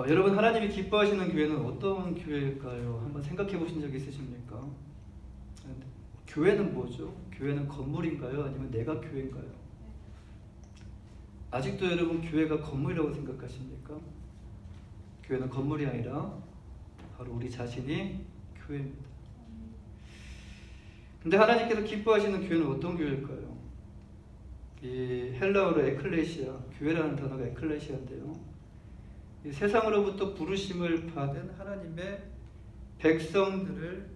여러분, 하나님이 기뻐하시는 교회는 어떤 교회일까요? 한번 생각해 보신 적 있으십니까? 교회는 뭐죠? 교회는 건물인가요? 아니면 내가 교회인가요? 아직도 여러분 교회가 건물이라고 생각하십니까? 교회는 건물이 아니라 바로 우리 자신이 교회입니다. 근데 하나님께서 기뻐하시는 교회는 어떤 교회일까요? 이 헬라어로 에클레시아, 교회라는 단어가 에클레시아인데요. 이 세상으로부터 부르심을 받은 하나님의 백성들을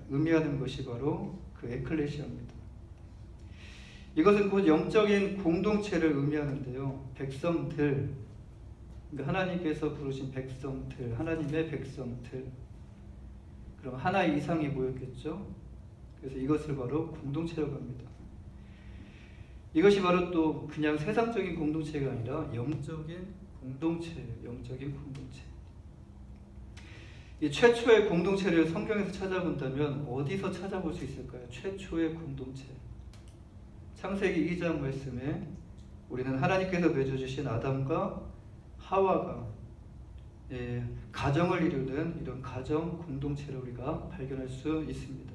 의미하는 것이 바로 그 에클레시아입니다. 이것은 곧 영적인 공동체를 의미하는데요. 백성들, 그러니까 하나님께서 부르신 백성들, 하나님의 백성들. 그럼 하나 이상이 모였겠죠. 그래서 이것을 바로 공동체라고 합니다. 이것이 바로 또 그냥 세상적인 공동체가 아니라 영적인 공동체예요. 영적인 공동체. 이 최초의 공동체를 성경에서 찾아본다면 어디서 찾아볼 수 있을까요? 최초의 공동체. 창세기 2장 말씀에 우리는 하나님께서 맺어주신 아담과 하와가 가정을 이루는 이런 가정 공동체를 우리가 발견할 수 있습니다.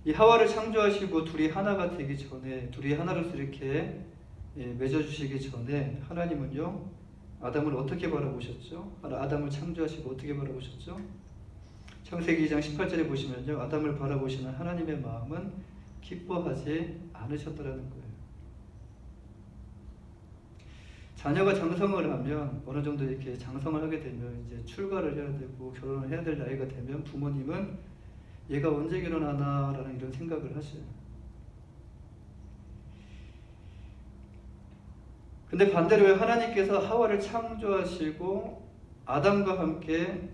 이 하와를 창조하시고 둘이 하나가 되기 전에, 둘이 하나로서 이렇게 맺어주시기 전에 하나님은요, 아담을 어떻게 바라보셨죠? 아담을 창조하시고 어떻게 바라보셨죠? 창세기 2장 18절에 보시면요, 아담을 바라보시는 하나님의 마음은 기뻐하지 않으셨다라는 거예요. 자녀가 장성을 하면, 어느 정도 이렇게 장성을 하게 되면 이제 출가를 해야 되고 결혼을 해야 될 나이가 되면 부모님은 얘가 언제 결혼하나 라는 이런 생각을 하셔요. 근데 반대로 하나님께서 하와를 창조하시고 아담과 함께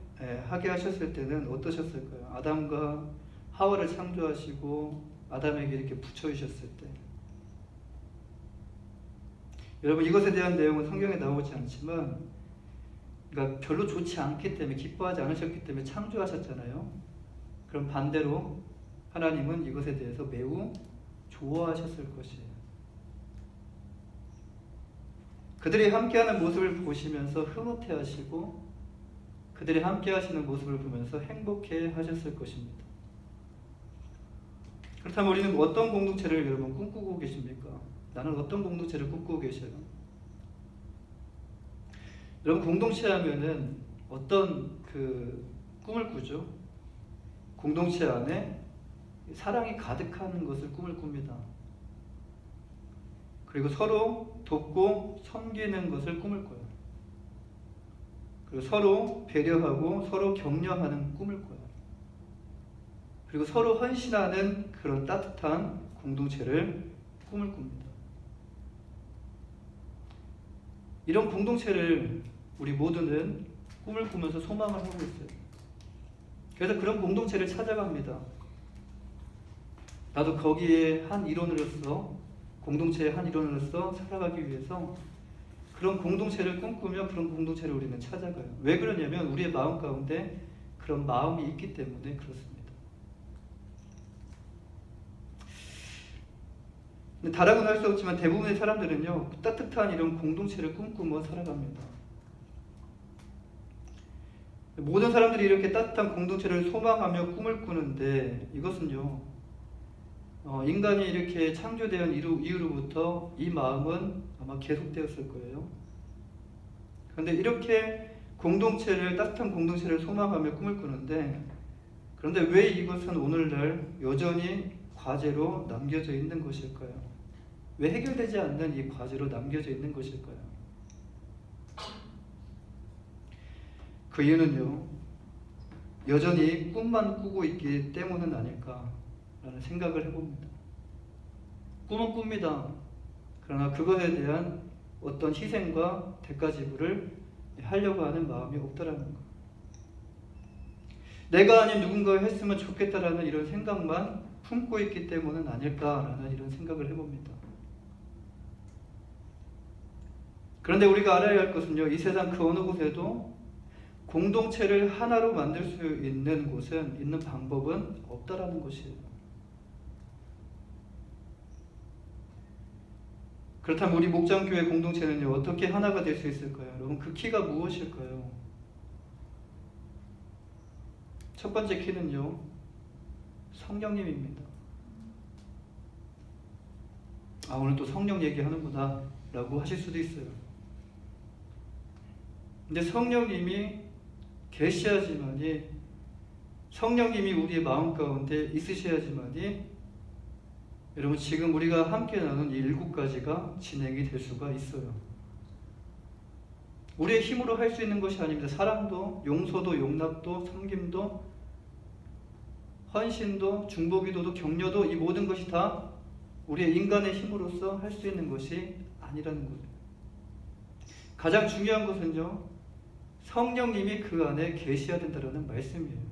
하게 하셨을 때는 어떠셨을까요? 아담과 하와를 창조하시고 아담에게 이렇게 붙여주셨을 때, 여러분, 이것에 대한 내용은 성경에 나오지 않지만, 그러니까 별로 좋지 않기 때문에, 기뻐하지 않으셨기 때문에 창조하셨잖아요. 그럼 반대로 하나님은 이것에 대해서 매우 좋아하셨을 것이에요. 그들이 함께하는 모습을 보시면서 흐뭇해하시고 그들이 함께하시는 모습을 보면서 행복해하셨을 것입니다. 그렇다면 우리는 어떤 공동체를 여러분 꿈꾸고 계십니까? 나는 어떤 공동체를 꿈꾸고 계셔요? 여러분, 공동체 하면은 어떤 꿈을 꾸죠? 공동체 안에 사랑이 가득한 것을 꿈을 꿉니다. 그리고 서로 돕고 섬기는 것을 꿈을 꿔요. 그리고 서로 배려하고 서로 격려하는 꿈을 꿔요. 그리고 서로 헌신하는 그런 따뜻한 공동체를 꿈을 꿉니다. 이런 공동체를 우리 모두는 꿈을 꾸면서 소망을 하고 있어요. 그래서 그런 공동체를 찾아갑니다. 나도 거기에 한 일원으로서, 공동체의 한 일원으로서 살아가기 위해서 그런 공동체를 꿈꾸며 그런 공동체를 우리는 찾아가요. 왜 그러냐면 우리의 마음 가운데 그런 마음이 있기 때문에 그렇습니다. 다라고는 할 수 없지만 대부분의 사람들은요, 따뜻한 이런 공동체를 꿈꾸며 살아갑니다. 모든 사람들이 이렇게 따뜻한 공동체를 소망하며 꿈을 꾸는데, 이것은요, 인간이 이렇게 창조된 이후로부터 이 마음은 아마 계속되었을 거예요. 그런데 이렇게 따뜻한 공동체를 소망하며 꿈을 꾸는데, 그런데 왜 이것은 오늘날 여전히 과제로 남겨져 있는 것일까요? 왜 해결되지 않는 이 과제로 남겨져 있는 것일까요? 그 이유는요, 여전히 꿈만 꾸고 있기 때문은 아닐까라는 생각을 해봅니다. 꿈은 꿉니다. 그러나 그것에 대한 어떤 희생과 대가 지불을 하려고 하는 마음이 없다라는 것. 내가 아닌 누군가 했으면 좋겠다라는 이런 생각만 품고 있기 때문은 아닐까라는 이런 생각을 해봅니다. 그런데 우리가 알아야 할 것은요, 이 세상 그 어느 곳에도 공동체를 하나로 만들 수 있는 방법은 없다라는 것이에요. 그렇다면 우리 목장교회 공동체는요, 어떻게 하나가 될 수 있을까요? 여러분, 그 키가 무엇일까요? 첫 번째 키는요, 성령님입니다. 아, 오늘 또 성령 얘기하는구나 라고 하실 수도 있어요. 근데 성령님이 계셔야지만이, 성령님이 우리의 마음 가운데 있으셔야지만이 여러분, 지금 우리가 함께 나눈 이 7가지가 진행이 될 수가 있어요. 우리의 힘으로 할 수 있는 것이 아닙니다. 사랑도, 용서도, 용납도, 섬김도, 헌신도, 중보기도도, 격려도, 이 모든 것이 다 우리의 인간의 힘으로서 할 수 있는 것이 아니라는 거예요. 가장 중요한 것은요, 성령님이 그 안에 계셔야 된다는 말씀이에요.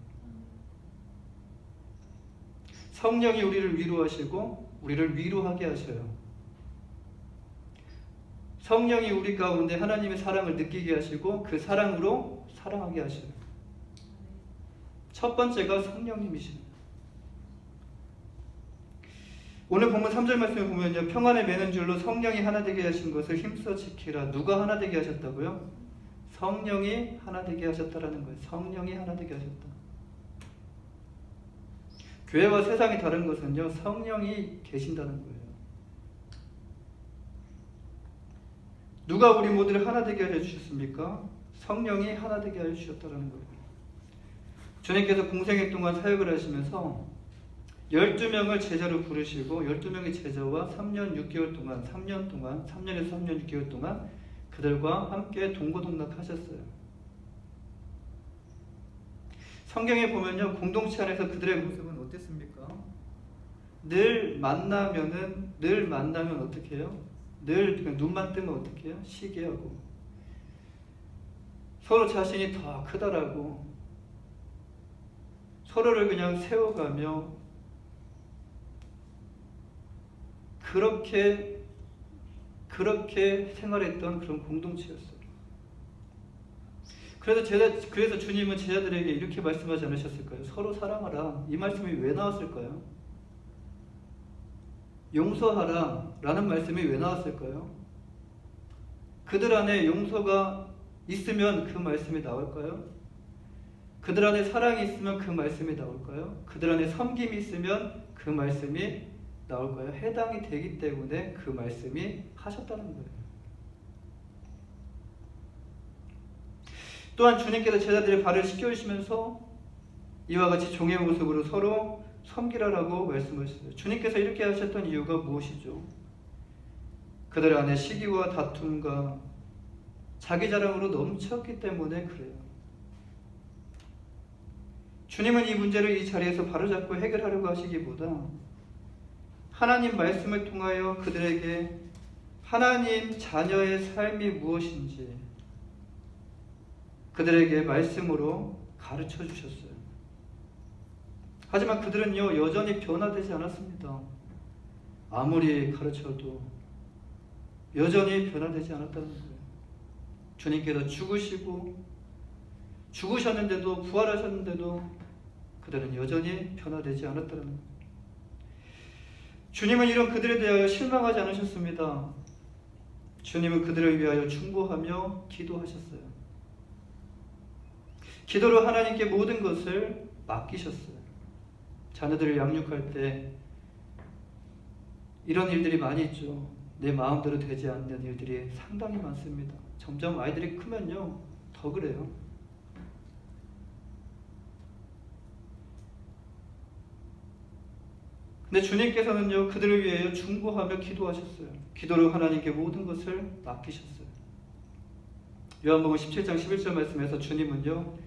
성령이 우리를 위로하시고 우리를 위로하게 하셔요. 성령이 우리 가운데 하나님의 사랑을 느끼게 하시고 그 사랑으로 사랑하게 하셔요. 첫 번째가 성령님이십니다. 오늘 본문 3절 말씀을 보면요, 평안에 매는 줄로 성령이 하나 되게 하신 것을 힘써 지키라. 누가 하나 되게 하셨다고요? 성령이 하나 되게 하셨다라는 거예요. 성령이 하나 되게 하셨다. 교회와 세상이 다른 것은요, 성령이 계신다는 거예요. 누가 우리 모두를 하나 되게 하여 주셨습니까? 성령이 하나 되게 하여 주셨다는 거예요. 주님께서 공생애 동안 사역을 하시면서 12명을 제자로 부르시고 12명의 제자와 3년 6개월 동안 3년에서 3년 6개월 동안 그들과 함께 동고동락 하셨어요. 성경에 보면요, 공동체 안에서 그들의 모습은 어땠습니까? 늘 만나면 어떻게 해요? 늘 눈만 뜨면 어떻게 해요? 시기하고 서로 자신이 더 크다라고 서로를 그냥 세워가며 그렇게 생활했던 그런 공동체였어요. 그래서 주님은 제자들에게 이렇게 말씀하지 않으셨을까요? 서로 사랑하라. 이 말씀이 왜 나왔을까요? 용서하라 라는 말씀이 왜 나왔을까요? 그들 안에 용서가 있으면 그 말씀이 나올까요? 그들 안에 사랑이 있으면 그 말씀이 나올까요? 그들 안에 섬김이 있으면 그 말씀이 나올까요? 해당이 되기 때문에 그 말씀이 하셨다는 거예요. 또한 주님께서 제자들의 발을 씻겨주시면서 이와 같이 종의 모습으로 서로 섬기라라고 말씀하셨어요. 주님께서 이렇게 하셨던 이유가 무엇이죠? 그들 안에 시기와 다툼과 자기 자랑으로 넘쳤기 때문에 그래요. 주님은 이 문제를 이 자리에서 바로잡고 해결하려고 하시기보다 하나님 말씀을 통하여 그들에게 하나님 자녀의 삶이 무엇인지 그들에게 말씀으로 가르쳐 주셨어요. 하지만 그들은요, 여전히 변화되지 않았습니다. 아무리 가르쳐도 여전히 변화되지 않았다는 거예요. 주님께서 죽으셨는데도 부활하셨는데도 그들은 여전히 변화되지 않았다는 거예요. 주님은 이런 그들에 대하여 실망하지 않으셨습니다. 주님은 그들을 위하여 충고하며 기도하셨어요. 기도로 하나님께 모든 것을 맡기셨어요. 자녀들을 양육할 때 이런 일들이 많이 있죠. 내 마음대로 되지 않는 일들이 상당히 많습니다. 점점 아이들이 크면요, 더 그래요. 근데 주님께서는요, 그들을 위하여 중보하며 기도하셨어요. 기도로 하나님께 모든 것을 맡기셨어요. 요한복음 17장 11절 말씀에서 주님은요,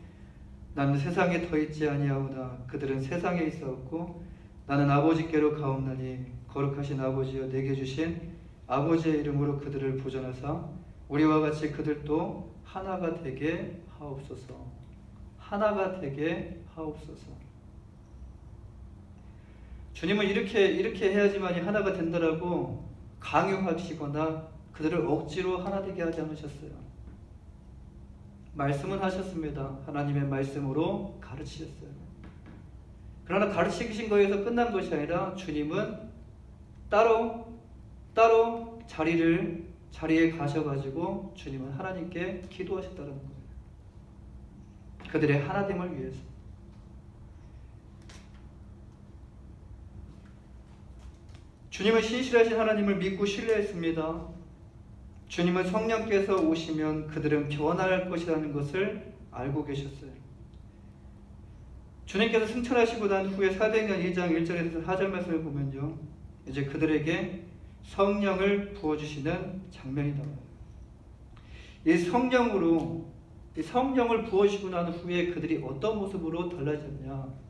나는 세상에 더 있지 아니하오나 그들은 세상에 있사옵고 나는 아버지께로 가옵나니 거룩하신 아버지여 내게 주신 아버지의 이름으로 그들을 보존하사 우리와 같이 그들도 하나가 되게 하옵소서. 하나가 되게 하옵소서. 주님은 이렇게 해야지만이 하나가 된다라고 강요하시거나 그들을 억지로 하나 되게 하지 않으셨어요. 말씀은 하셨습니다. 하나님의 말씀으로 가르치셨어요. 그러나 가르치신 거에서 끝난 것이 아니라 주님은 따로 자리에 가셔가지고 주님은 하나님께 기도하셨다는 거예요. 그들의 하나됨을 위해서. 주님은 신실하신 하나님을 믿고 신뢰했습니다. 주님은 성령께서 오시면 그들은 변화할 것이라는 것을 알고 계셨어요. 주님께서 승천하시고 난 후에 사도행전 2장 1절에서 4절 말씀을 보면요, 이제 그들에게 성령을 부어주시는 장면이 나와요. 이 성령을 부어주시고 난 후에 그들이 어떤 모습으로 달라졌냐?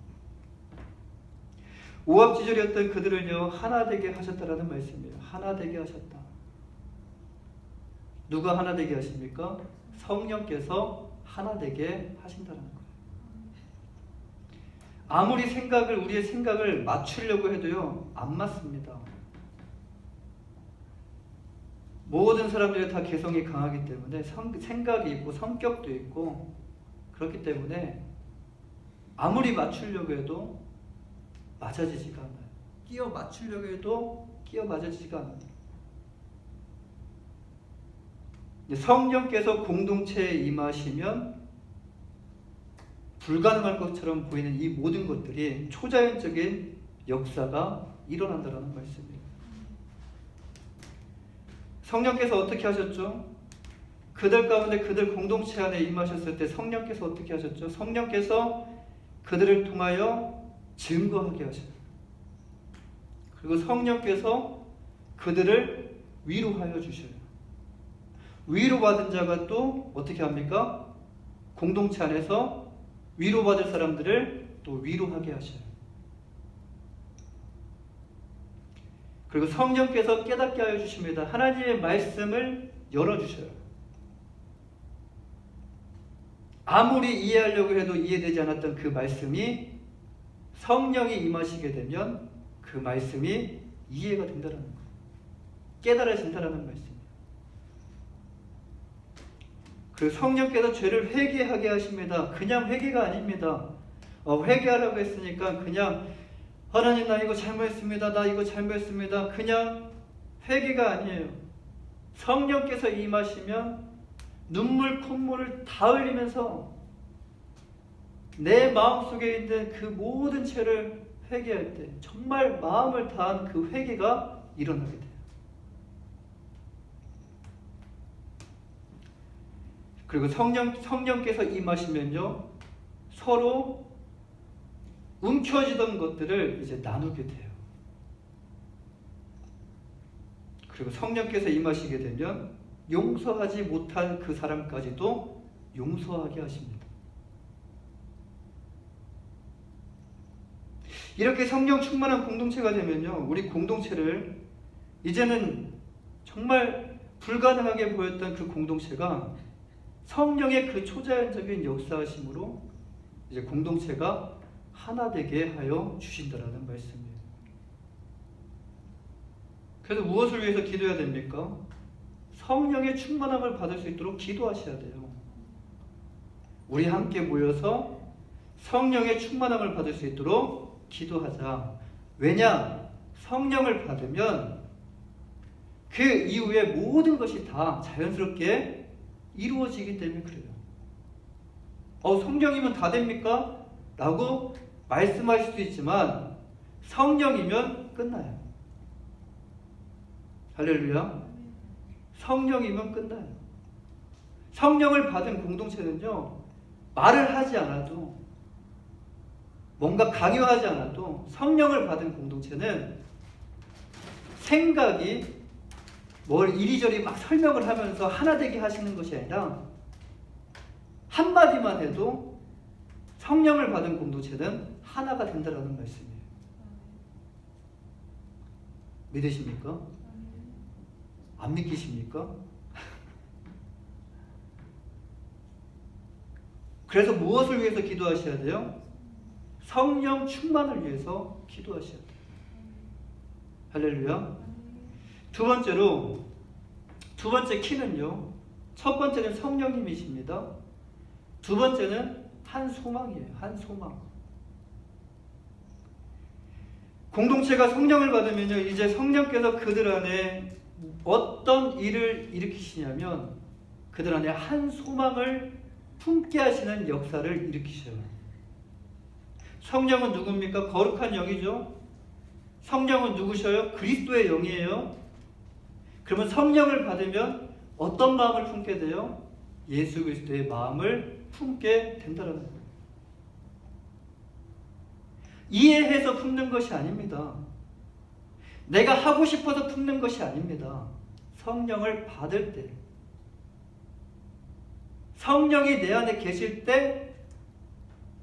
오합지졸이었던 그들을요 하나 되게 하셨다라는 말씀이에요. 하나 되게 하셨다. 누가 하나 되게 하십니까? 성령께서 하나 되게 하신다는 거예요. 아무리 우리의 생각을 맞추려고 해도요 안 맞습니다. 모든 사람들이 다 개성이 강하기 때문에 생각이 있고 성격도 있고 그렇기 때문에 아무리 맞추려고 해도 맞아지지가 않아요. 끼어 맞추려고 해도 끼어 맞아지지가 않아요. 성령께서 공동체에 임하시면 불가능할 것처럼 보이는 이 모든 것들이 초자연적인 역사가 일어난다는 말씀이에요. 성령께서 어떻게 하셨죠? 그들 가운데 그들 공동체 안에 임하셨을 때 성령께서 어떻게 하셨죠? 성령께서 그들을 통하여 증거하게 하셔요. 그리고 성령께서 그들을 위로하여 주셔요. 위로받은 자가 또 어떻게 합니까? 공동체 안에서 위로받을 사람들을 또 위로하게 하셔요. 그리고 성령께서 깨닫게 하여 주십니다. 하나님의 말씀을 열어주셔요. 아무리 이해하려고 해도 이해되지 않았던 그 말씀이 성령이 임하시게 되면 그 말씀이 이해가 된다는 거예요. 깨달아진다는 말씀이에요. 그리고 성령께서 죄를 회개하게 하십니다. 그냥 회개가 아닙니다. 회개하라고 했으니까 그냥 하나님 나 이거 잘못했습니다. 나 이거 잘못했습니다. 그냥 회개가 아니에요. 성령께서 임하시면 눈물 콧물을 다 흘리면서 내 마음속에 있는 그 모든 죄를 회개할 때 정말 마음을 다한 그 회개가 일어나게 돼요. 그리고 성령께서 임하시면요 서로 움켜쥐던 것들을 이제 나누게 돼요. 그리고 성령께서 임하시게 되면 용서하지 못한 그 사람까지도 용서하게 하십니다. 이렇게 성령 충만한 공동체가 되면요 우리 공동체를 이제는 정말 불가능하게 보였던 그 공동체가 성령의 그 초자연적인 역사하심으로 이제 공동체가 하나 되게 하여 주신다라는 말씀이에요. 그래서 무엇을 위해서 기도해야 됩니까? 성령의 충만함을 받을 수 있도록 기도하셔야 돼요. 우리 함께 모여서 성령의 충만함을 받을 수 있도록 기도하자. 왜냐? 성령을 받으면 그 이후에 모든 것이 다 자연스럽게 이루어지기 때문에 그래요. 성령이면 다 됩니까? 라고 말씀하실 수 있지만 성령이면 끝나요. 할렐루야. 성령이면 끝나요. 성령을 받은 공동체는요 말을 하지 않아도 뭔가 강요하지 않아도 성령을 받은 공동체는 생각이 뭘 이리저리 막 설명을 하면서 하나 되게 하시는 것이 아니라 한마디만 해도 성령을 받은 공동체는 하나가 된다라는 말씀이에요. 믿으십니까? 안 믿기십니까? 그래서 무엇을 위해서 기도하셔야 돼요? 성령 충만을 위해서 기도하셔야 돼요. 할렐루야. 두 번째 키는요. 첫 번째는 성령님이십니다. 두 번째는 한 소망이에요. 한 소망. 공동체가 성령을 받으면요. 이제 성령께서 그들 안에 어떤 일을 일으키시냐면 그들 안에 한 소망을 품게 하시는 역사를 일으키셔요. 성령은 누굽니까? 거룩한 영이죠. 성령은 누구셔요? 그리스도의 영이에요. 그러면 성령을 받으면 어떤 마음을 품게 돼요? 예수 그리스도의 마음을 품게 된다는 거예요. 이해해서 품는 것이 아닙니다. 내가 하고 싶어서 품는 것이 아닙니다. 성령을 받을 때, 성령이 내 안에 계실 때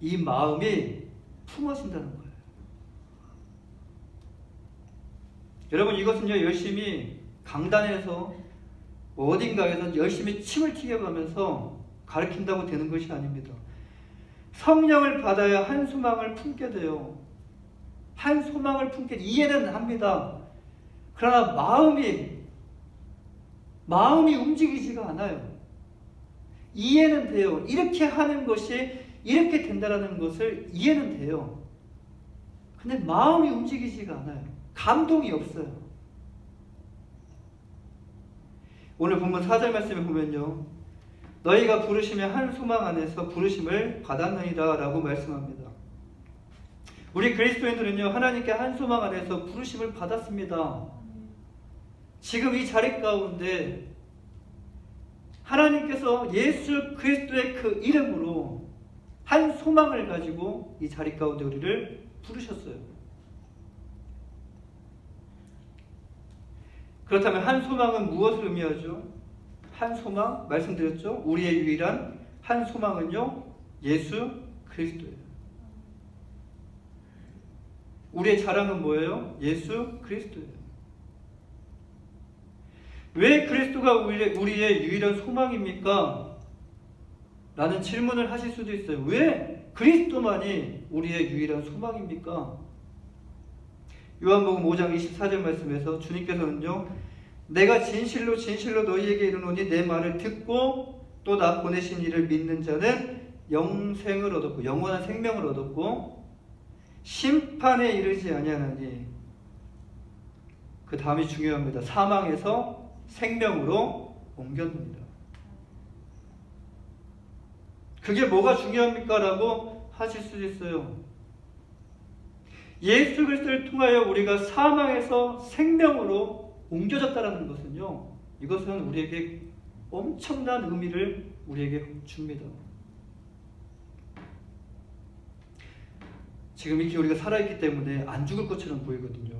이 마음이 품어진다는 거예요. 여러분, 이것은요, 열심히 강단에서 어딘가에서 열심히 침을 튀겨가면서 가르친다고 되는 것이 아닙니다. 성령을 받아야 한 소망을 품게 돼요. 한 소망을 품게 이해는 합니다. 그러나 마음이 움직이지가 않아요. 이해는 돼요. 이렇게 하는 것이 이렇게 된다라는 것을 이해는 돼요. 근데 마음이 움직이지가 않아요. 감동이 없어요. 오늘 본문 4절 말씀에 보면요, 너희가 부르심의 한 소망 안에서 부르심을 받았느니라 라고 말씀합니다. 우리 그리스도인들은요, 하나님께 한 소망 안에서 부르심을 받았습니다. 지금 이 자리 가운데 하나님께서 예수 그리스도의 그 이름으로 한 소망을 가지고 이 자리 가운데 우리를 부르셨어요. 그렇다면 한 소망은 무엇을 의미하죠? 한 소망, 말씀드렸죠? 우리의 유일한 한 소망은요, 예수 그리스도예요. 우리의 자랑은 뭐예요? 예수 그리스도예요. 왜 그리스도가 우리의 유일한 소망입니까? 라는 질문을 하실 수도 있어요. 왜 그리스도만이 우리의 유일한 소망입니까? 요한복음 5장 24절 말씀에서 주님께서는요, 내가 진실로 진실로 너희에게 이르노니 내 말을 듣고 또 나 보내신 이를 믿는 자는 영생을 얻었고 영원한 생명을 얻었고 심판에 이르지 아니하나니, 그 다음이 중요합니다. 사망에서 생명으로 옮겼느니라. 그게 뭐가 중요합니까? 라고 하실 수도 있어요. 예수 그리스도를 통하여 우리가 사망에서 생명으로 옮겨졌다는 것은요, 이것은 우리에게 엄청난 의미를 우리에게 줍니다. 지금 이렇게 우리가 살아있기 때문에 안 죽을 것처럼 보이거든요.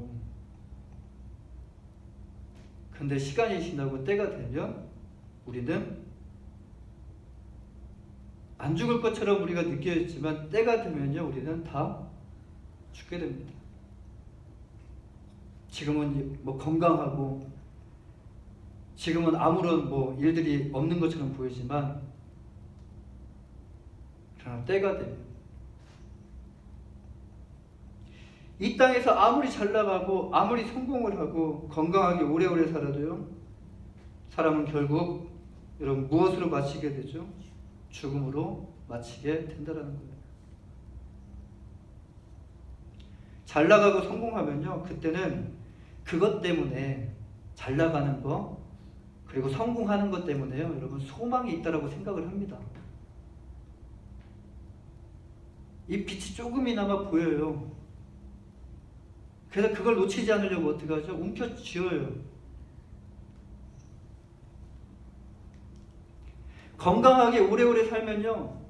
근데 시간이 지나고 때가 되면 우리는 안 죽을 것처럼 우리가 느껴졌지만 때가 되면요, 우리는 다 죽게 됩니다. 지금은 뭐 건강하고 지금은 아무런 뭐 일들이 없는 것처럼 보이지만, 그러나 때가 되면 이 땅에서 아무리 잘 나가고 아무리 성공을 하고 건강하게 오래오래 살아도요, 사람은 결국 여러분 무엇으로 마치게 되죠? 죽음으로 마치게 된다는 거예요. 잘 나가고 성공하면요, 그때는 그것 때문에, 잘 나가는 거 그리고 성공하는 것 때문에요, 여러분 소망이 있다라고 생각을 합니다. 이 빛이 조금이나마 보여요. 그래서 그걸 놓치지 않으려고 어떻게 하죠? 움켜쥐어요. 건강하게 오래오래 살면요,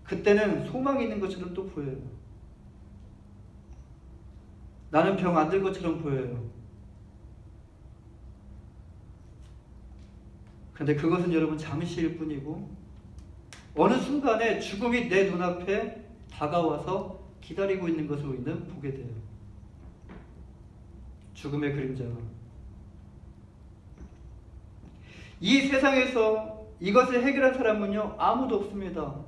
그때는 소망이 있는 것처럼 또 보여요. 나는 병 안 들 것처럼 보여요. 그런데 그것은 여러분 잠시일 뿐이고, 어느 순간에 죽음이 내 눈앞에 다가와서 기다리고 있는 것을 우리는 보게 돼요. 죽음의 그림자가. 이 세상에서 이것을 해결한 사람은요, 아무도 없습니다.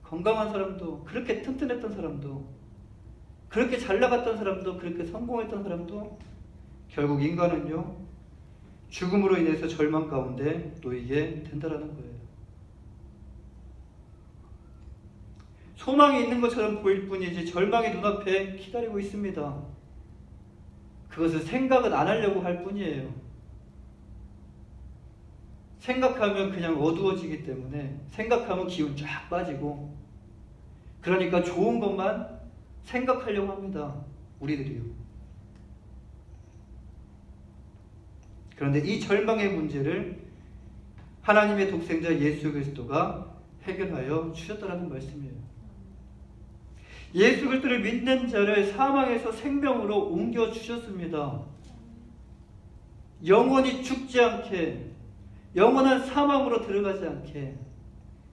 건강한 사람도, 그렇게 튼튼했던 사람도, 그렇게 잘 나갔던 사람도, 그렇게 성공했던 사람도 결국 인간은요, 죽음으로 인해서 절망 가운데 놓이게 된다라는 거예요. 소망이 있는 것처럼 보일 뿐이지 절망이 눈앞에 기다리고 있습니다. 그것을 생각은 안 하려고 할 뿐이에요. 생각하면 그냥 어두워지기 때문에 생각하면 기운 쫙 빠지고 그러니까 좋은 것만 생각하려고 합니다. 우리들이요. 그런데 이 절망의 문제를 하나님의 독생자 예수 그리스도가 해결하여 주셨다는 말씀이에요. 예수 그리스도를 믿는 자를 사망에서 생명으로 옮겨 주셨습니다. 영원히 죽지 않게, 영원한 사망으로 들어가지 않게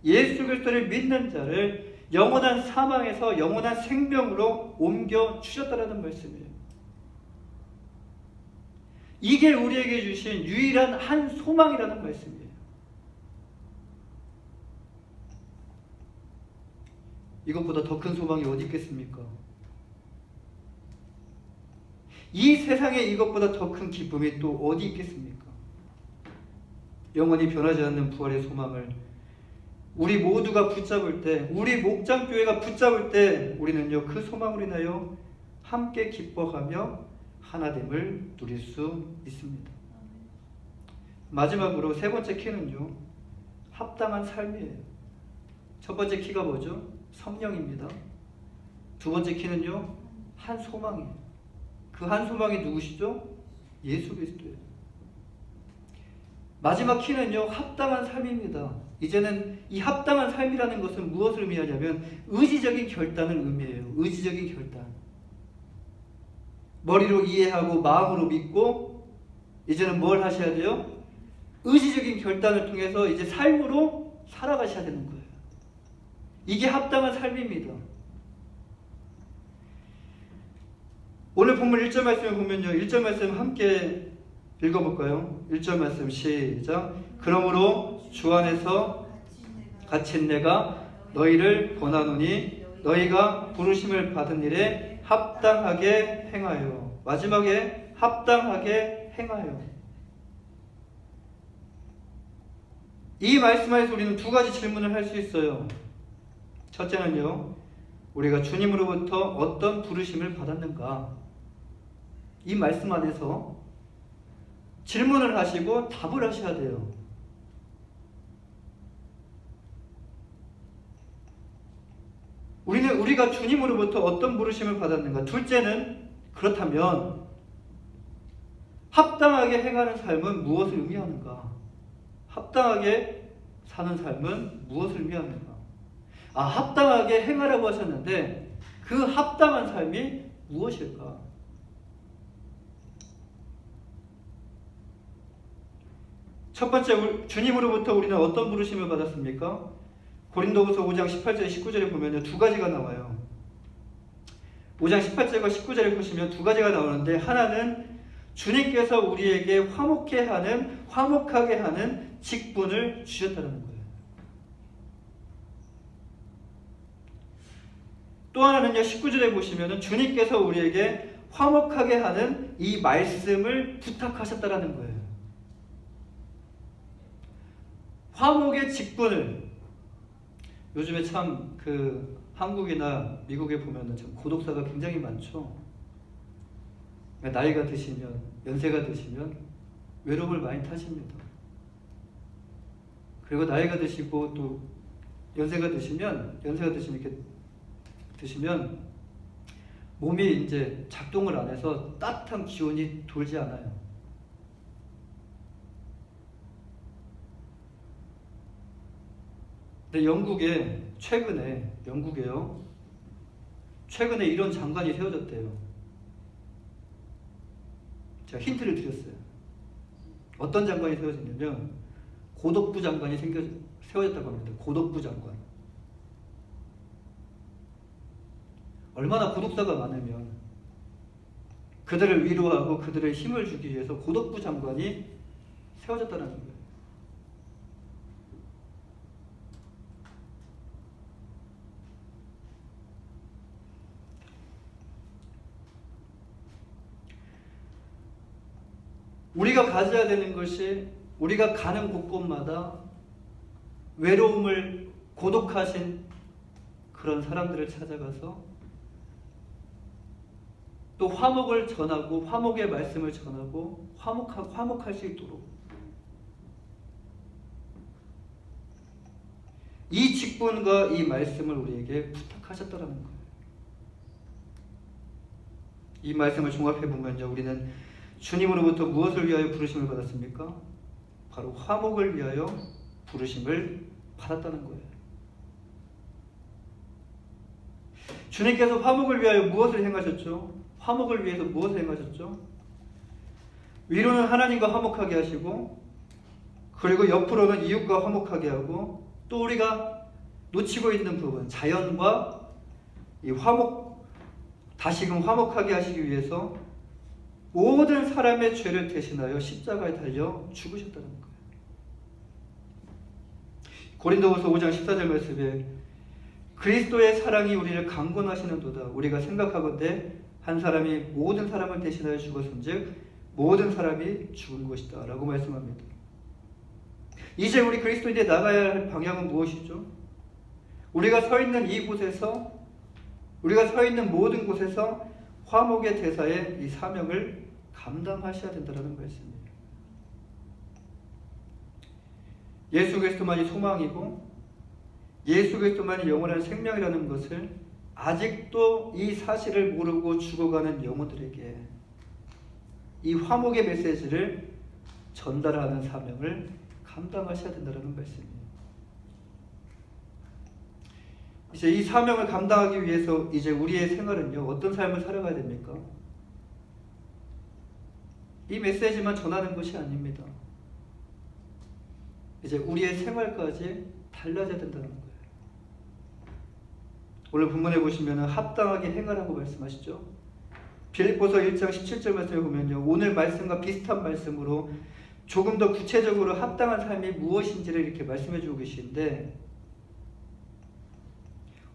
예수 그리스도를 믿는 자를 영원한 사망에서 영원한 생명으로 옮겨 주셨다는 말씀이에요. 이게 우리에게 주신 유일한 한 소망이라는 말씀이에요. 이것보다 더 큰 소망이 어디 있겠습니까? 이 세상에 이것보다 더 큰 기쁨이 또 어디 있겠습니까? 영원히 변하지 않는 부활의 소망을 우리 모두가 붙잡을 때, 우리 목장교회가 붙잡을 때 우리는요 그 소망으로 인하여 함께 기뻐하며 하나됨을 누릴 수 있습니다. 마지막으로 세 번째 키는요 합당한 삶이에요. 첫 번째 키가 뭐죠? 성령입니다. 두 번째 키는요 한 소망이에요. 그 한 소망이 누구시죠? 예수 그리스도예요. 마지막 키는요 합당한 삶입니다. 이제는 이 합당한 삶이라는 것은 무엇을 의미하냐면 의지적인 결단을 의미해요. 의지적인 결단. 머리로 이해하고 마음으로 믿고 이제는 뭘 하셔야 돼요? 의지적인 결단을 통해서 이제 삶으로 살아가셔야 되는 거예요. 이게 합당한 삶입니다. 오늘 본문 1절 말씀을 보면요. 1절 말씀 함께 읽어볼까요? 1절 말씀 시작. 그러므로 주 안에서 갇힌 내가 너희를 권하노니 너희가 부르심을 받은 일에 합당하게 행하여. 마지막에 합당하게 행하여. 이 말씀 안에서 우리는 두 가지 질문을 할 수 있어요. 첫째는요, 우리가 주님으로부터 어떤 부르심을 받았는가? 이 말씀 안에서 질문을 하시고 답을 하셔야 돼요. 우리가 주님으로부터 어떤 부르심을 받았는가? 둘째는 그렇다면 합당하게 행하는 삶은 무엇을 의미하는가? 합당하게 사는 삶은 무엇을 의미하는가? 합당하게 행하라고 하셨는데 그 합당한 삶이 무엇일까? 첫 번째, 주님으로부터 우리는 어떤 부르심을 받았습니까? 고린도후서 5장 18절 19절에 보면 두 가지가 나와요. 5장 18절과 19절에 보시면 두 가지가 나오는데 하나는 주님께서 우리에게 화목하게 하는 직분을 주셨다는 거예요. 또 하나는요, 19절에 보시면 주님께서 우리에게 화목하게 하는 이 말씀을 부탁하셨다는 거예요. 화목의 직분을, 요즘에 참 한국이나 미국에 보면 참 고독사가 굉장히 많죠. 나이가 드시면, 연세가 드시면 외로움을 많이 타십니다. 그리고 나이가 드시고 또 연세가 드시면 이렇게 드시면 몸이 이제 작동을 안 해서 따뜻한 기운이 돌지 않아요. 근데 최근에 이런 장관이 세워졌대요. 제가 힌트를 드렸어요. 어떤 장관이 세워졌냐면 고독부 장관이 세워졌다고 합니다. 고독부 장관. 얼마나 고독사가 많으면 그들을 위로하고 그들의 힘을 주기 위해서 고독부 장관이 세워졌다는 거예요. 우리가 가져야 되는 것이 우리가 가는 곳곳마다 외로움을 고독하신 그런 사람들을 찾아가서 또 화목을 전하고 화목의 말씀을 전하고 화목할 수 있도록 이 직분과 이 말씀을 우리에게 부탁하셨다는 거예요. 이 말씀을 종합해 보면요, 우리는 주님으로부터 무엇을 위하여 부르심을 받았습니까? 바로 화목을 위하여 부르심을 받았다는 거예요. 주님께서 화목을 위하여 무엇을 행하셨죠? 화목을 위해서 무엇을 행하셨죠? 위로는 하나님과 화목하게 하시고, 그리고 옆으로는 이웃과 화목하게 하고, 또 우리가 놓치고 있는 부분, 자연과 이 다시금 화목하게 하시기 위해서 모든 사람의 죄를 대신하여 십자가에 달려 죽으셨다는 거예요. 고린도후서 5장 14절 말씀에 그리스도의 사랑이 우리를 강권하시는도다. 우리가 생각하건대 한 사람이 모든 사람을 대신하여 죽었은즉 모든 사람이 죽은 것이다 라고 말씀합니다. 이제 우리 그리스도인들이 나가야 할 방향은 무엇이죠? 우리가 서 있는 이곳에서, 우리가 서 있는 모든 곳에서 화목의 대사의 이 사명을 감당하셔야 된다는 말씀이에요. 예수 그리스도만이 소망이고 예수 그리스도만이 영원한 생명이라는 것을 아직도 이 사실을 모르고 죽어가는 영혼들에게 이 화목의 메시지를 전달하는 사명을 감당하셔야 된다는 말씀이에요. 이제 이 사명을 감당하기 위해서 이제 우리의 생활은요, 어떤 삶을 살아가야 됩니까? 이 메시지만 전하는 것이 아닙니다. 이제 우리의 생활까지 달라져야 된다는 거예요. 오늘 본문에 보시면 합당하게 행하라고 말씀하시죠. 빌립보서 1장 17절 말씀을 보면요, 오늘 말씀과 비슷한 말씀으로 조금 더 구체적으로 합당한 삶이 무엇인지를 이렇게 말씀해 주고 계시는데,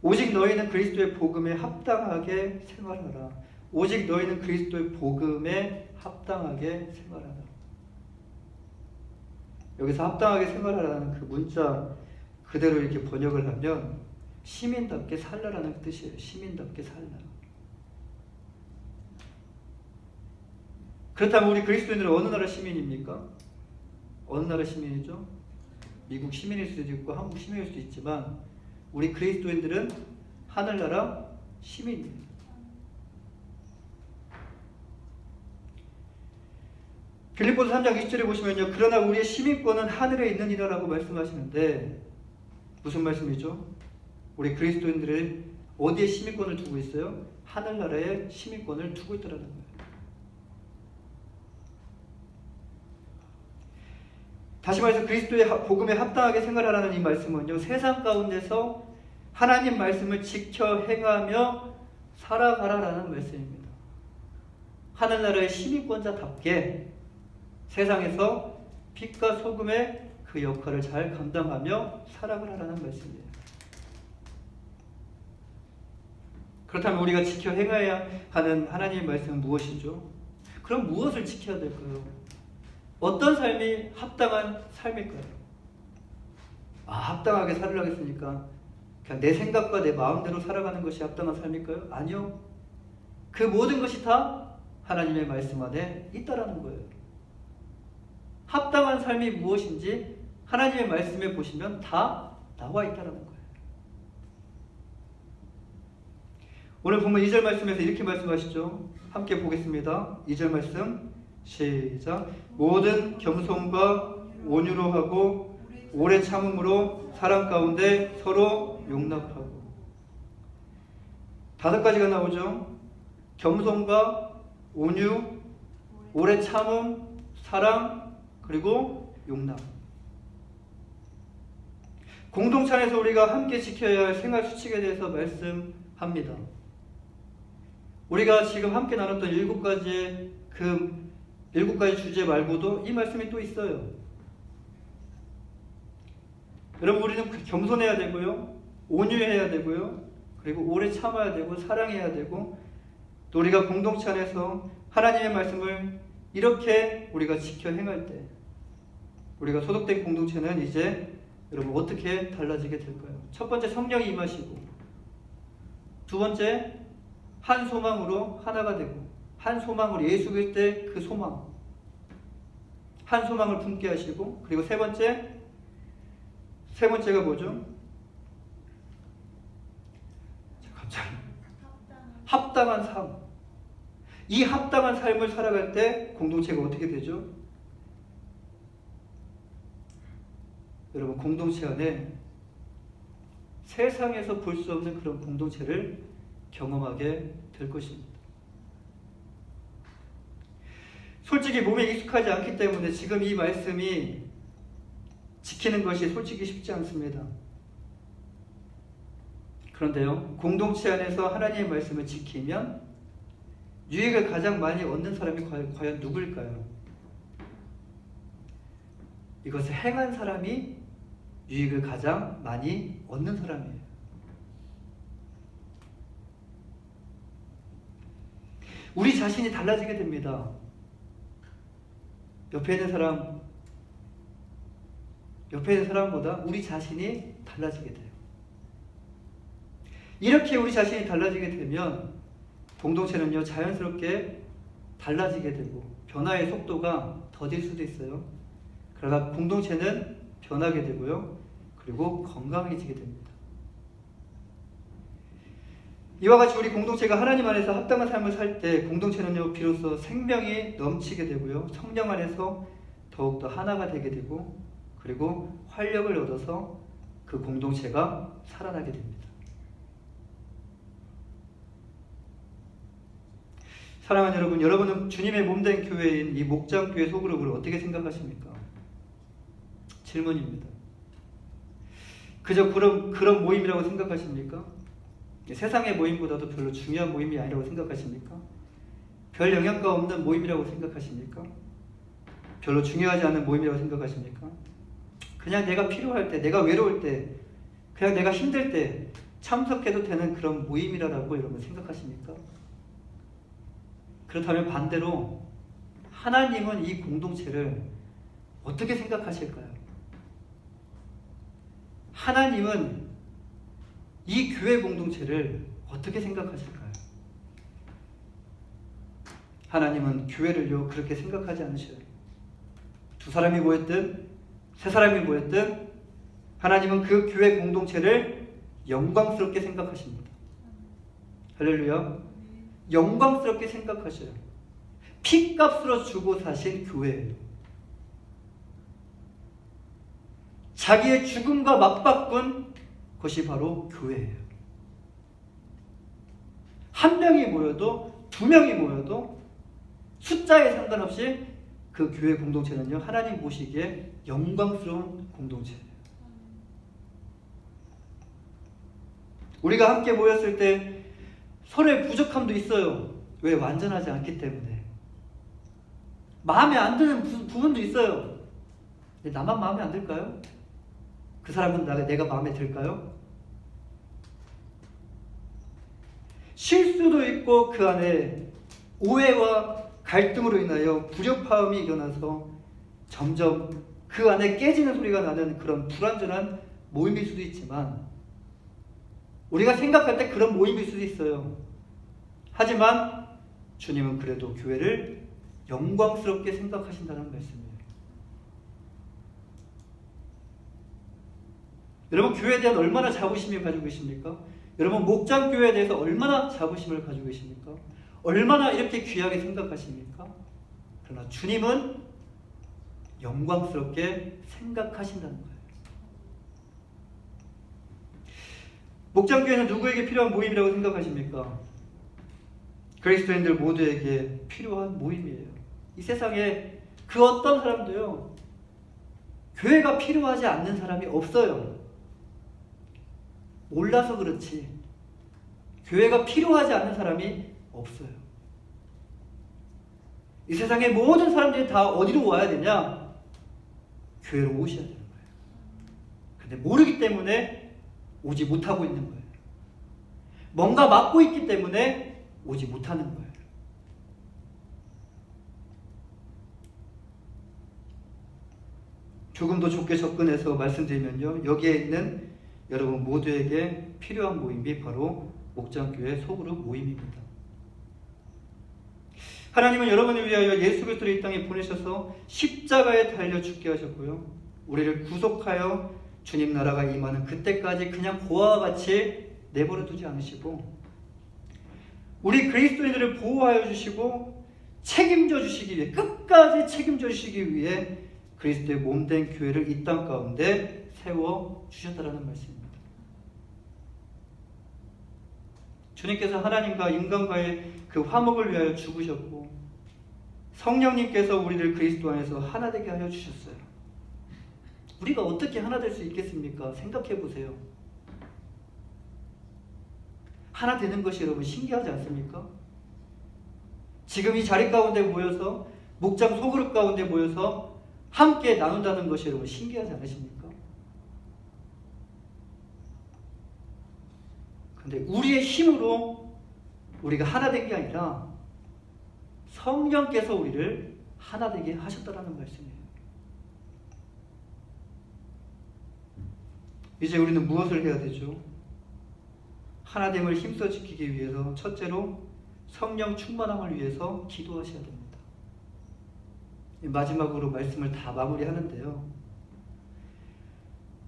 오직 너희는 그리스도의 복음에 합당하게 생활하라. 오직 너희는 그리스도의 복음에 합당하게 생활하라. 여기서 합당하게 생활하라는 그 문자 그대로 이렇게 번역을 하면 시민답게 살라라는 뜻이에요. 시민답게 살라. 그렇다면 우리 그리스도인들은 어느 나라 시민입니까? 어느 나라 시민이죠? 미국 시민일 수도 있고 한국 시민일 수도 있지만 우리 그리스도인들은 하늘나라 시민입니다. 빌립보서 3장 20절에 보시면요, 그러나 우리의 시민권은 하늘에 있느니라 라고 말씀하시는데 무슨 말씀이죠? 우리 그리스도인들은 어디에 시민권을 두고 있어요? 하늘나라에 시민권을 두고 있다는 거예요. 다시 말해서 그리스도의 복음에 합당하게 생활하라는 이 말씀은요, 세상 가운데서 하나님 말씀을 지켜 행하며 살아가라라는 말씀입니다. 하늘나라의 시민권자답게 세상에서 빛과 소금의 그 역할을 잘 감당하며 살아가라라는 말씀이에요. 그렇다면 우리가 지켜 행해야 하는 하나님의 말씀은 무엇이죠? 그럼 무엇을 지켜야 될까요? 어떤 삶이 합당한 삶일까요? 합당하게 살으려고 했으니까 그냥 내 생각과 내 마음대로 살아가는 것이 합당한 삶일까요? 아니요. 그 모든 것이 다 하나님의 말씀 안에 있다라는 거예요. 합당한 삶이 무엇인지 하나님의 말씀에 보시면 다 나와 있다라는 거예요. 오늘 보면 2절 말씀에서 이렇게 말씀하시죠. 함께 보겠습니다. 2절 말씀 시작. 모든 겸손과 온유로 하고 오래 참음으로 사람 가운데 서로 용납하고. 5가지가 나오죠. 겸손과 온유, 오래 참음, 사랑, 그리고 용납. 공동체 안에서 우리가 함께 지켜야 할 생활 수칙에 대해서 말씀합니다. 우리가 지금 함께 나눴던 7가지의 그 7가지 주제 말고도 이 말씀이 또 있어요. 여러분, 우리는 겸손해야 되고요, 온유해야 되고요, 그리고 오래 참아야 되고 사랑해야 되고, 또 우리가 공동체 안에서 하나님의 말씀을 이렇게 우리가 지켜 행할 때 우리가 소속된 공동체는 이제 여러분 어떻게 달라지게 될까요? 첫 번째, 성령이 임하시고, 두 번째, 한 소망으로 하나가 되고, 한 소망으로 예수 그리스도의 그 소망, 한 소망을 품게 하시고, 그리고 세 번째가 뭐죠? 갑자기 합당한 삶. 이 합당한 삶을 살아갈 때 공동체가 어떻게 되죠? 여러분, 공동체 안에 세상에서 볼 수 없는 그런 공동체를 경험하게 될 것입니다. 솔직히 몸에 익숙하지 않기 때문에 지금 이 말씀이 지키는 것이 솔직히 쉽지 않습니다. 그런데요, 공동체 안에서 하나님의 말씀을 지키면 유익을 가장 많이 얻는 사람이 과연 누구일까요? 이것을 행한 사람이 유익을 가장 많이 얻는 사람이에요. 우리 자신이 달라지게 됩니다. 옆에 있는 사람보다 우리 자신이 달라지게 돼요. 이렇게 우리 자신이 달라지게 되면 공동체는요, 자연스럽게 달라지게 되고 변화의 속도가 더딜 수도 있어요. 그러나 공동체는 변하게 되고요, 그리고 건강해지게 됩니다. 이와 같이 우리 공동체가 하나님 안에서 합당한 삶을 살 때 공동체는요, 비로소 생명이 넘치게 되고요, 성령 안에서 더욱더 하나가 되게 되고, 그리고 활력을 얻어서 그 공동체가 살아나게 됩니다. 사랑하는 여러분, 여러분은 주님의 몸된 교회인 이 목장교회 소그룹을 어떻게 생각하십니까? 질문입니다. 그저 그런 모임이라고 생각하십니까? 세상의 모임보다도 별로 중요한 모임이 아니라고 생각하십니까? 별 영향가 없는 모임이라고 생각하십니까? 별로 중요하지 않은 모임이라고 생각하십니까? 그냥 내가 필요할 때, 내가 외로울 때, 그냥 내가 힘들 때 참석해도 되는 그런 모임이라고 여러분 생각하십니까? 그렇다면 반대로 하나님은 이 공동체를 어떻게 생각하실까요? 하나님은 이 교회 공동체를 어떻게 생각하실까요? 하나님은 교회를요, 그렇게 생각하지 않으셔요. 두 사람이 모였든 세 사람이 모였든 하나님은 그 교회 공동체를 영광스럽게 생각하십니다. 할렐루야. 영광스럽게 생각하셔요. 피값으로 주고 사신 교회예요. 자기의 죽음과 맞바꾼 것이 바로 교회예요. 한 명이 모여도 두 명이 모여도 숫자에 상관없이 그 교회 공동체는요, 하나님 보시기에 영광스러운 공동체예요. 우리가 함께 모였을 때 서로의 부족함도 있어요. 왜? 완전하지 않기 때문에. 마음에 안 드는 부분도 있어요. 나만 마음에 안 들까요? 그 사람은 내가 마음에 들까요? 실수도 있고 그 안에 오해와 갈등으로 인하여 불협화음이 일어나서 점점 그 안에 깨지는 소리가 나는 그런 불완전한 모임일 수도 있지만, 우리가 생각할 때 그런 모임일 수도 있어요. 하지만 주님은 그래도 교회를 영광스럽게 생각하신다는 말씀이에요. 여러분, 교회에 대한 얼마나 자부심을 가지고 계십니까? 여러분, 목장교회에 대해서 얼마나 자부심을 가지고 계십니까? 얼마나 이렇게 귀하게 생각하십니까? 그러나 주님은 영광스럽게 생각하신다는 거예요. 목장교회는 누구에게 필요한 모임이라고 생각하십니까? 그리스도인들 모두에게 필요한 모임이에요. 이 세상에 그 어떤 사람도요, 교회가 필요하지 않는 사람이 없어요. 몰라서 그렇지 교회가 필요하지 않는 사람이 없어요. 이 세상의 모든 사람들이 다 어디로 와야 되냐? 교회로 오셔야 되는 거예요. 근데 모르기 때문에 오지 못하고 있는 거예요. 뭔가 막고 있기 때문에 오지 못하는 거예요. 조금 더 좁게 접근해서 말씀드리면요, 여기에 있는 여러분 모두에게 필요한 모임이 바로 목장교회 소그룹 모임입니다. 하나님은 여러분을 위하여 예수 그리스도를 이 땅에 보내셔서 십자가에 달려 죽게 하셨고요. 우리를 구속하여 주님 나라가 임하는 그때까지 그냥 고아와 같이 내버려 두지 않으시고 우리 그리스도인들을 보호하여 주시고 책임져 주시기 위해, 끝까지 책임져 주시기 위해 그리스도의 몸된 교회를 이 땅 가운데 세워 주셨다라는 말씀입니다. 주님께서 하나님과 인간과의 그 화목을 위하여 죽으셨고 성령님께서 우리를 그리스도 안에서 하나 되게 하여 주셨어요. 우리가 어떻게 하나 될 수 있겠습니까? 생각해 보세요. 하나 되는 것이 여러분 신기하지 않습니까? 지금 이 자리 가운데 모여서 목장 소그룹 가운데 모여서 함께 나눈다는 것이 여러분 신기하지 않으십니까? 근데 우리의 힘으로 우리가 하나 된 게 아니라 성령께서 우리를 하나 되게 하셨다라는 말씀이에요. 이제 우리는 무엇을 해야 되죠? 하나됨을 힘써 지키기 위해서 첫째로 성령 충만함을 위해서 기도하셔야 됩니다. 마지막으로 말씀을 다 마무리하는데요.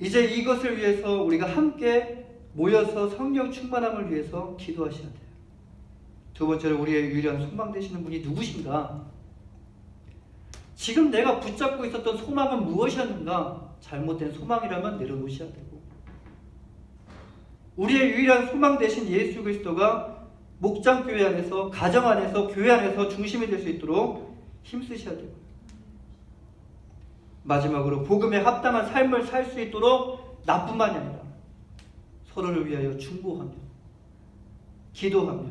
이제 이것을 위해서 우리가 함께 모여서 성령 충만함을 위해서 기도하셔야 돼요. 두 번째로 우리의 유일한 소망 되시는 분이 누구신가? 지금 내가 붙잡고 있었던 소망은 무엇이었는가? 잘못된 소망이라면 내려놓으셔야 되고 우리의 유일한 소망 되신 예수 그리스도가 목장교회 안에서, 가정 안에서, 교회 안에서 중심이 될 수 있도록 힘쓰셔야 되고 마지막으로 복음에 합당한 삶을 살 수 있도록 나뿐만이 아니라 서로를 위하여 중보하며 기도하며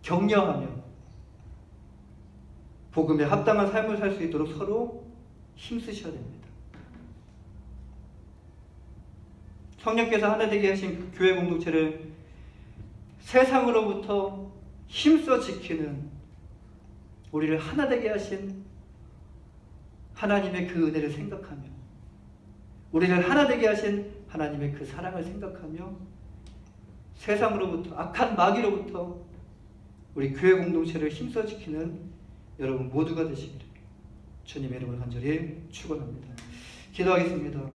격려하며 복음에 합당한 삶을 살 수 있도록 서로 힘쓰셔야 됩니다. 성령께서 하나 되게 하신 그 교회 공동체를 세상으로부터 힘써 지키는 우리를 하나 되게 하신 하나님의 그 은혜를 생각하며 우리를 하나 되게 하신 하나님의 그 사랑을 생각하며 세상으로부터 악한 마귀로부터 우리 교회 공동체를 힘써 지키는 여러분 모두가 되시기를 주님의 이름으로 간절히 축원합니다. 기도하겠습니다.